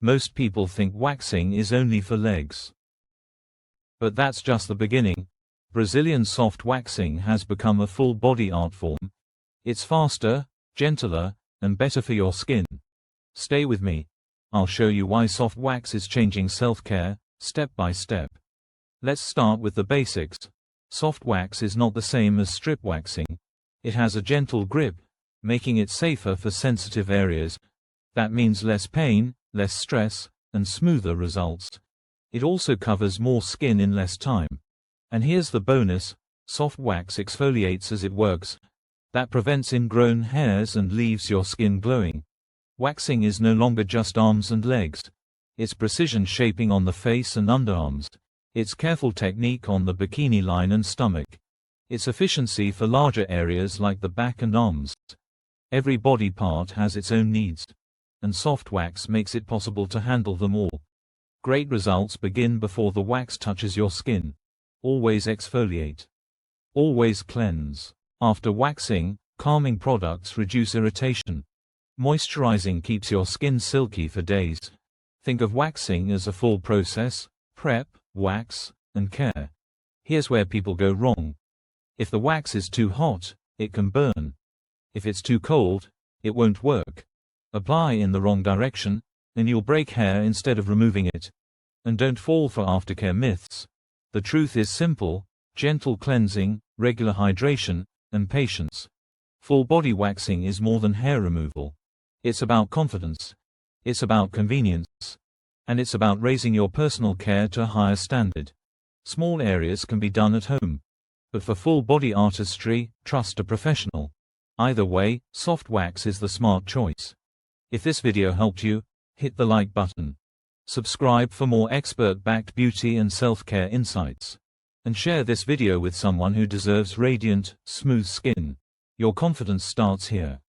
Most people think waxing is only for legs. But that's just the beginning. Brazilian soft waxing has become a full-body art form. It's faster, gentler, and better for your skin. Stay with me. I'll show you why soft wax is changing self-care, step by step. Let's start with the basics. Soft wax is not the same as strip waxing. It has a gentle grip, making it safer for sensitive areas. That means less pain, less stress, and smoother results. It also covers more skin in less time. And here's the bonus: soft wax exfoliates as it works. That prevents ingrown hairs and leaves your skin glowing. Waxing is no longer just arms and legs. It's precision shaping on the face and underarms. It's careful technique on the bikini line and stomach. It's efficiency for larger areas like the back and arms. Every body part has its own needs, and soft wax makes it possible to handle them all. Great results begin before the wax touches your skin. Always exfoliate. Always cleanse. After waxing, calming products reduce irritation. Moisturizing keeps your skin silky for days. Think of waxing as a full process: prep, wax, and care. Here's where people go wrong. If the wax is too hot, it can burn. If it's too cold, it won't work. Apply in the wrong direction, and you'll break hair instead of removing it. And don't fall for aftercare myths. The truth is simple: gentle cleansing, regular hydration, and patience. Full body waxing is more than hair removal. It's about confidence. It's about convenience. And it's about raising your personal care to a higher standard. Small areas can be done at home. But for full body artistry, trust a professional. Either way, soft wax is the smart choice. If this video helped you, hit the like button. Subscribe for more expert-backed beauty and self-care insights. And share this video with someone who deserves radiant, smooth skin. Your confidence starts here.